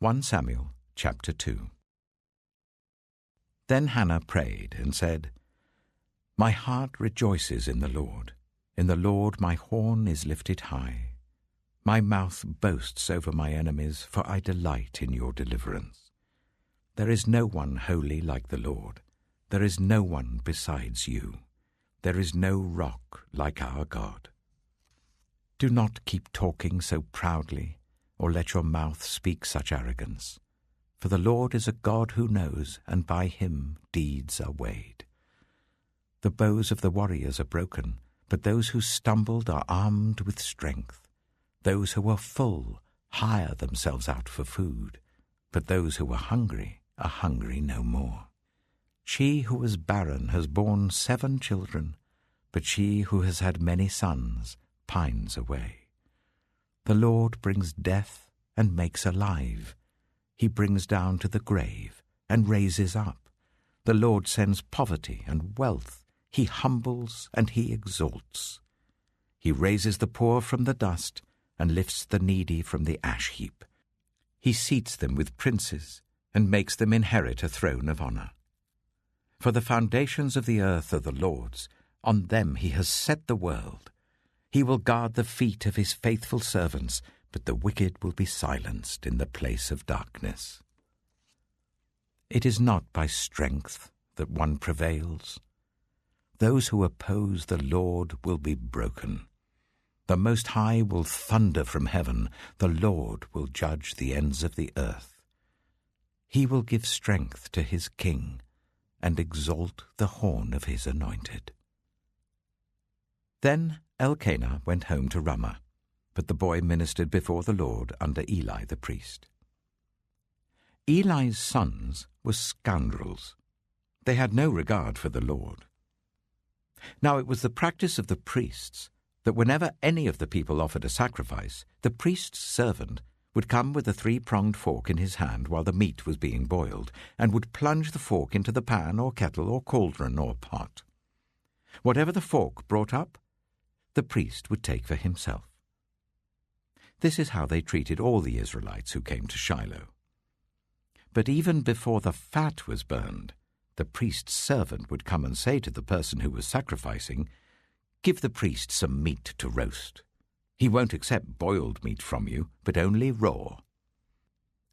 1 Samuel chapter 2. Then Hannah prayed and said, My heart rejoices in the Lord. In the Lord my horn is lifted high. My mouth boasts over my enemies, for I delight in your deliverance. There is no one holy like the Lord. There is no one besides you. There is no rock like our God. Do not keep talking so proudly, or let your mouth speak such arrogance. For the Lord is a God who knows, and by him deeds are weighed. The bows of the warriors are broken, but those who stumbled are armed with strength. Those who are full hire themselves out for food, but those who are hungry no more. She who was barren has borne 7 children, but she who has had many sons pines away. The Lord brings death and makes alive. He brings down to the grave and raises up. The Lord sends poverty and wealth. He humbles and he exalts. He raises the poor from the dust and lifts the needy from the ash heap. He seats them with princes and makes them inherit a throne of honor. For the foundations of the earth are the Lord's. On them he has set the world. He will guard the feet of his faithful servants, but the wicked will be silenced in the place of darkness. It is not by strength that one prevails. Those who oppose the Lord will be broken. The Most High will thunder from heaven. The Lord will judge the ends of the earth. He will give strength to his king and exalt the horn of his anointed. Then Elkanah went home to Ramah, but the boy ministered before the Lord under Eli the priest. Eli's sons were scoundrels. They had no regard for the Lord. Now it was the practice of the priests that whenever any of the people offered a sacrifice, the priest's servant would come with a 3-pronged fork in his hand while the meat was being boiled, and would plunge the fork into the pan or kettle or cauldron or pot. Whatever the fork brought up, the priest would take for himself. This is how they treated all the Israelites who came to Shiloh. But even before the fat was burned, the priest's servant would come and say to the person who was sacrificing, Give the priest some meat to roast. He won't accept boiled meat from you, but only raw.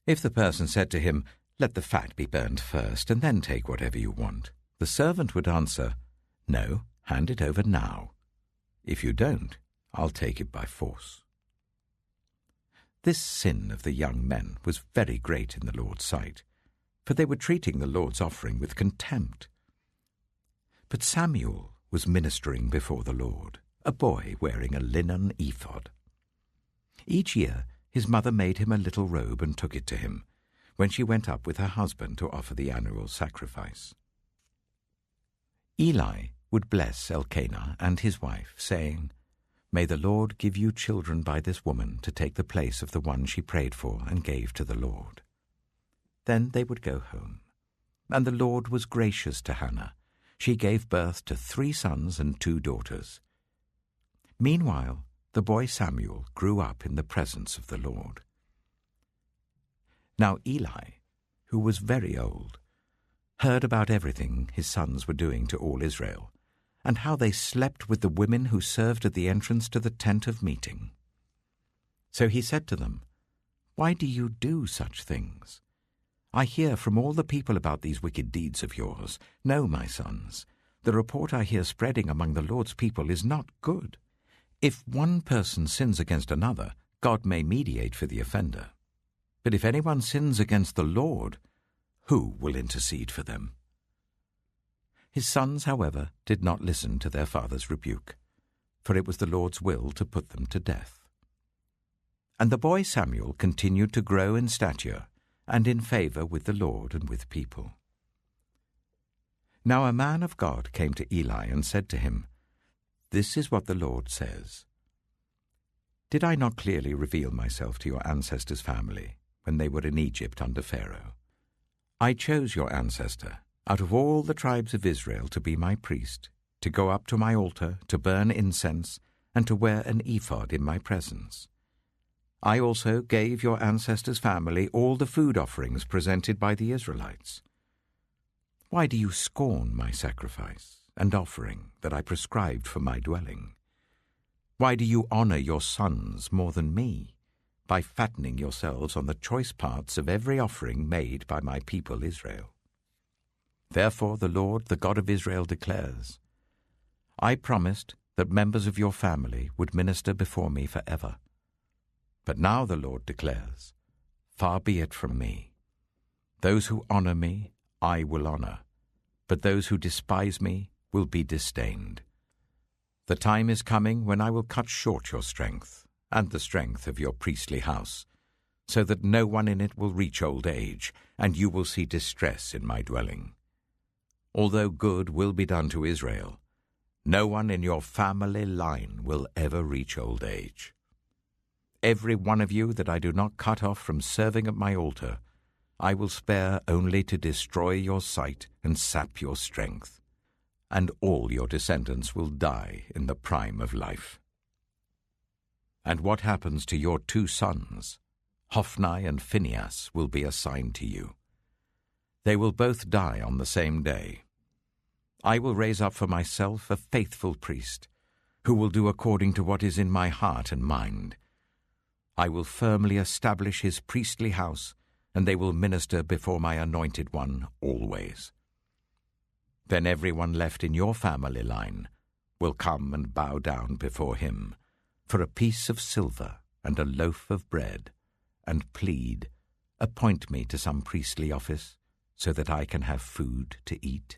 If the person said to him, Let the fat be burned first, and then take whatever you want, the servant would answer, No, hand it over now. If you don't, I'll take it by force. This sin of the young men was very great in the Lord's sight, for they were treating the Lord's offering with contempt. But Samuel was ministering before the Lord, a boy wearing a linen ephod. Each year his mother made him a little robe and took it to him, when she went up with her husband to offer the annual sacrifice. Eli would bless Elkanah and his wife, saying, May the Lord give you children by this woman to take the place of the one she prayed for and gave to the Lord. Then they would go home. And the Lord was gracious to Hannah. She gave birth to 3 sons and 2 daughters. Meanwhile, the boy Samuel grew up in the presence of the Lord. Now Eli, who was very old, heard about everything his sons were doing to all Israel, and how they slept with the women who served at the entrance to the tent of meeting. So he said to them, Why do you do such things? I hear from all the people about these wicked deeds of yours. No, my sons, the report I hear spreading among the Lord's people is not good. If one person sins against another, God may mediate for the offender. But if anyone sins against the Lord, who will intercede for them? His sons, however, did not listen to their father's rebuke, for it was the Lord's will to put them to death. And the boy Samuel continued to grow in stature and in favor with the Lord and with people. Now a man of God came to Eli and said to him, This is what the Lord says. Did I not clearly reveal myself to your ancestors' family when they were in Egypt under Pharaoh? I chose your ancestor out of all the tribes of Israel to be my priest, to go up to my altar, to burn incense, and to wear an ephod in my presence. I also gave your ancestors' family all the food offerings presented by the Israelites. Why do you scorn my sacrifice and offering that I prescribed for my dwelling? Why do you honor your sons more than me, by fattening yourselves on the choice parts of every offering made by my people Israel? Therefore the Lord, the God of Israel, declares, I promised that members of your family would minister before me forever. But now the Lord declares, far be it from me. Those who honor me I will honor, but those who despise me will be disdained. The time is coming when I will cut short your strength and the strength of your priestly house, so that no one in it will reach old age, and you will see distress in my dwelling. Although good will be done to Israel, no one in your family line will ever reach old age. Every one of you that I do not cut off from serving at my altar, I will spare only to destroy your sight and sap your strength, and all your descendants will die in the prime of life. And what happens to your 2 sons, Hophni and Phinehas, will be assigned to you. They will both die on the same day. I will raise up for myself a faithful priest, who will do according to what is in my heart and mind. I will firmly establish his priestly house, and they will minister before my anointed one always. Then everyone left in your family line will come and bow down before him for a piece of silver and a loaf of bread, and plead, appoint me to some priestly office, so that I can have food to eat.